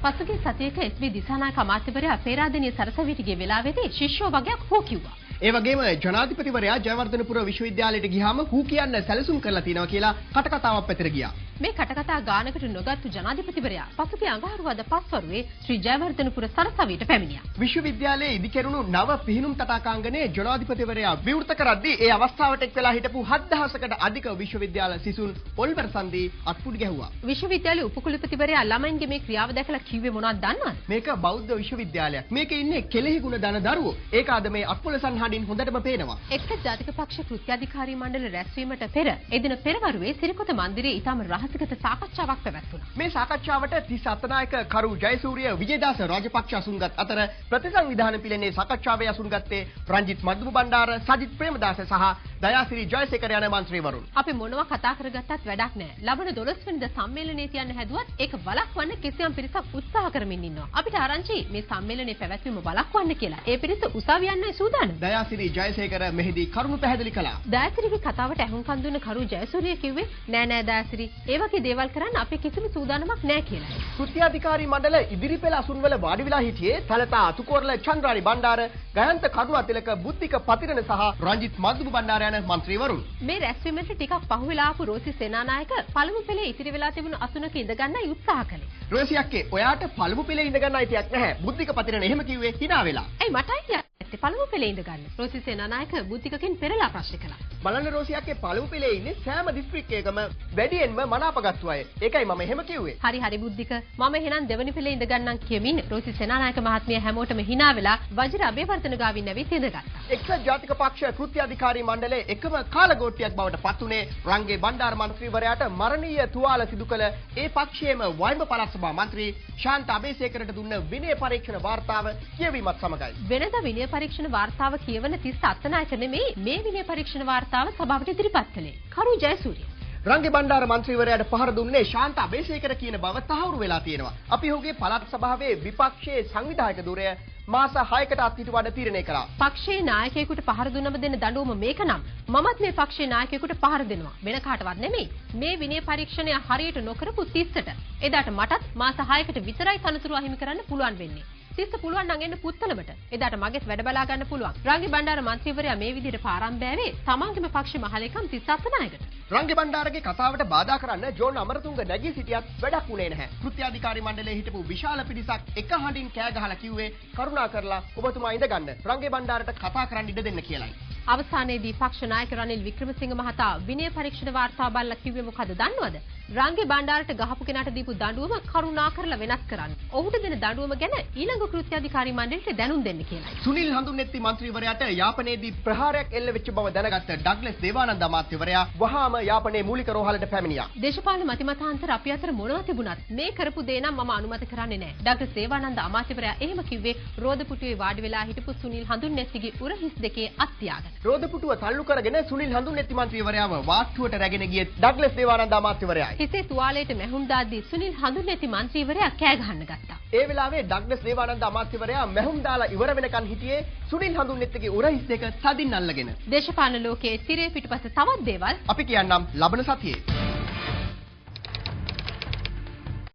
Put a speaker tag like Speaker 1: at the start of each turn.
Speaker 1: පසුගිය සතියේක එස්.බී. දිසානායක අමාත්‍යවරයා පේරාදෙණිය සරසවියට ගිය වෙලාවේදී ශිෂ්‍යෝ වගේක් හෝ කිව්වා.
Speaker 2: ඒ වගේම ජනාධිපතිවරයා ජයවර්ධනපුර විශ්වවිද්‍යාලයට ගියාම හූ කියන්න සැලසුම් කරලා තියෙනවා කියලා කටකතාවක් පැතිර ගියා.
Speaker 1: මේ කටකතා ගානකට නොගත්තු ජනාධිපතිවරයා පසුගිය අඟහරුවාදා පස්වරුවේ ශ්‍රී ජයවර්ධනපුර සරසවියට පැමිණියා.
Speaker 2: විශ්වවිද්‍යාලයේ ඉදිකරුණු නව පිහිනුම් තටාකාංගනේ ජනාධිපතිවරයා විවෘත කරද්දී ඒ අවස්ථාවට එක් වෙලා හිටපු 7000කට අධික විශ්වවිද්‍යාල සිසුන් පොල්වර සන්දී අත්පුඩි ගැහුවා.
Speaker 1: විශ්වවිද්‍යාලයේ උපකුලපතිවරයා ළමයින්ගේ මේ ක්‍රියාව දැකලා කිව්වේ මොනවද දන්නවද?
Speaker 2: මේක බෞද්ධ විශ්වවිද්‍යාලයක්. මේකේ ඉන්නේ කෙලෙහි ගුණ දන දරුවෝ. ඒක අද මේ අත්පොළ සංහඩින් හොඳටම පේනවා.
Speaker 1: එක්සත් ජාතික පක්ෂ කෘත්‍යාධිකාරී මණ්ඩල රැස්වීමට පෙර එදින පෙරවරුවේ සිරිකොත මන්දිරයේ ඉතාම රහසිගත සාකච්ඡාවක් පැවැත්වුණා.
Speaker 2: මේ සාකච්ඡාවට 30 අතනායක කරු ජයසූරිය විජේදාස රාජපක්ෂ අසුන්ගත් අතර ප්‍රතිසංවිධාන පිළිනේ සාකච්ඡාවේ අසුන්ගත්තේ රංජිත් මද්දුම බණ්ඩාර, සජිත් ප්‍රේමදාස සහ දයාසිරි ජයසේකර යන මන්ත්‍රීවරුන්.
Speaker 1: අපි මොනවා කතා කරගත්තත් වැඩක් නැහැ. ලබන 12 වෙනිදා සම්මේලනයේ තියන්න හැදුවත් ඒක වළක්වන්න කිසියම් පිරිසක් උත්සාහ කරමින් ඉන්නවා. අපිට ආරංචි මේ සම්මේලනයේ පැවැත්වීම වළක්වන්න කියලා. ඒ පිරිස උසාවි යන්නයි සූදානම්.
Speaker 2: දයාසිරි ජයසේකර මෙහිදී කරුණු පැහැදිලි කළා.
Speaker 1: දයාසිරිගේ කතාවට ඇහුම්කන් දුන්න කරු ජයසූරිය කිව්වේ නෑ දයාසිරි ඒ වගේ දේවල් කරන්න අපේ කිසිම සූදානමක් නෑ කියලා.
Speaker 2: කෘත්‍යාධිකාරී මණ්ඩල ඉදිරි පෙළ අසුන්වල වාඩි වෙලා හිටියේ තලතා අතුකෝරළ චන්ද්‍රානි බණ්ඩාර, ගයන්ත කරුණාතිලක බුද්ධික පතිරණ සහ රංජිත් මද්දුම බණ්ඩාර යන මන්ත්‍රීවරුන්.
Speaker 1: මේ රැස්වීමට ටිකක් පහුවෙලා ආපු රෝසි සේනානායක පළමු පෙළේ ඉතිරි වෙලා තිබුණු අසුනක ඉඳ ගන්නයි උත්සාහ කළේ.
Speaker 2: රෝසි අක්කේ ඔයාට පළමු පෙළේ ඉඳ ගන්න අයිතියක් නැහැ. බුද්ධික පතිරණ එහෙම කිව්වේ hina වෙලා.
Speaker 1: ඇයි මට අයිතියක් නැත්තේ පළමු පෙළේ ඉඳ ගන්න? රෝසි සේනානායක බුද්ධිකකින් පෙරලා ප්‍රශ්න කළා.
Speaker 2: බලන්න රෝසි අක්කේ පළමු පෙළේ ඉන්නේ සෑම දිස්ත්‍රික්කයකම වැඩියෙන්ම මනාපගත්තු අය. ඒකයි මම එහෙම කිව්වේ.
Speaker 1: හරි බුද්ධික. මම එහෙනම් දෙවනි පෙළේ ඉඳ ගන්නම් කියමින් රෝසි සේනානායක මහත්මිය හැමෝටම hina වෙලා වජිර අබේවර්ධන ගාවින් ඇවිත් ඉඳගත්තා.
Speaker 2: එක්සත් ජාතික පක්ෂ කෘත්‍යාධිකාරී මණ්ඩලයේ එකම කාලගෝට්ටියක් බවට පත්ුනේ රංගේ බණ්ඩාර මන්ත්‍රීවරයාට මරණීය තුවාල සිදු කළ ඒ පක්ෂයේම වයිඹ පළාත් සභා මන්ත්‍රී ශාන්ත අබේසේකරට දුන්න විනය පරීක්ෂණ වාර්තාව කියවීමත් සමගයි.
Speaker 1: වෙනදා විනය පරීක්ෂණ වාර්තාව කියවන 30 අත්තනායක නෙමෙයි මේ විනය පරීක්ෂණ වාර්තාව සභාවට ඉදිරිපත් කළේ. කරු ජයසූරිය.
Speaker 2: රංගේ බණ්ඩාර මන්ත්‍රීවරයාට පහර දුන්නේ ශාන්ත අබේසේකර කියන බව තහවුරු වෙලා තියෙනවා. අපි ඔහුගේ පළාත් සභාවේ විපක්ෂයේ සංවිධායක ධුරය මාස 6කට අත්හිටුවන්න තීරණය කළා.
Speaker 1: පක්ෂයේ නායකයෙකුට පහර දුන්නම දෙන දඬුවම මේක නම් මමත් මේ පක්ෂයේ නායකයෙකුට පහර දෙනවා. වෙන කාටවත් නෙමෙයි. මේ විනය පරීක්ෂණය හරියට නොකරපු 30ට එදාට මටත් මාස 6කට විතරයි තනතුරු අහිමි කරන්න පුළුවන් වෙන්නේ. 30 පුළුවන් නම් එන්න පුත්තලමට. එදාට මගෙත් වැඩ බලා ගන්න පුළුවන්. රංගේ බණ්ඩාර මන්ත්‍රීවරයා මේ විදිහට පාරම්බෑවේ තමන්ගේම පක්ෂ මහලේකම් 30 අත්තනායකට.
Speaker 2: රංගේ බණ්ඩාරගේ කතාවට බාධා කරන්න ජෝන් අමරතුංග නැගී සිටියත් වැඩක් වුණේ නැහැ. කෘත්‍යාධිකාරී මණ්ඩලයේ හිටපු විශාල පිරිසක් එක හඬින් කෑ ගහලා කිව්වේ කරුණා කරලා ඔබතුමා ඉඳ ගන්න. රංගේ බණ්ඩාරට කතා කරන්න ඉඩ දෙන්න කියලායි.
Speaker 1: අවසානයේදී පක්ෂ නායක රනිල් වික්‍රමසිංහ මහතා විනය පරීක්ෂණ වාර්තාව බලලා කිව්වේ මොකද දන්නවද? රංගේ බණ්ඩාරට ගහපු කෙනාට දීපු දඬුවම කරුණා කරලා වෙනස් කරන්න. ඔහුට දෙන දඬුවම ගැන ඊළඟ කෘත්‍යාධිකාරී මණ්ඩලයට දැනුම් දෙන්න කියලායි.
Speaker 2: සුනිල් හඳුන්නෙත්ති මන්ත්‍රීවරයාට යාපනයේදී ප්‍රහාරයක් එල්ල වෙච්ච බව දැනගත්ත ඩග්ලස් දේවානන්ද අමාත්‍යවරයා වහාම යාපනයේ මූලික රෝහලට පැමිණියා.
Speaker 1: දේශපාලන මතිමතාන්තර අපි අතර මොනවා තිබුණත් මේ කරපු දේ නම් මම අනුමත කරන්නේ නැහැ. ඩග්ලස් දේවානන්ද අමාත්‍යවරයා එහෙම කිව්වේ රෝදපුටුවේ වාඩි වෙලා හිටපු සුනිල් හඳුන්නෙත්තිගේ උරහිස් දෙකේ අත් තියාගෙන.
Speaker 2: රෝදපුටුව තල්ලු කරගෙන සුනිල් හඳුන්නෙත්ති මන්ත්‍රීවරයාව වාස්තුවට රැගෙන ගියේ ඩග්ලස් දේවානන්ද අමාත්‍යවරයායි.
Speaker 1: හිසේ තුවාලයට මැහුම් දාද්දී සුනිල් හඳුන්නෙත්ති මන්ත්‍රීවරයා කෑ ගහන්න ගත්තා.
Speaker 2: ඒ වෙලාවේ ඩග්ලස් දේවානන්ද අමාත්‍යවරයා මැහුම් දාලා ඉවර වෙනකන් හිටියේ සුනිල් හඳුන්නෙත්තිගේ උරහිස් දෙක තදින් අල්ලගෙන.
Speaker 1: දේශපාලන ලෝකයේ තිරේ පිටපස්ස තවත් දේවල්
Speaker 2: අපි කියන්නම් ලබන සතියේ.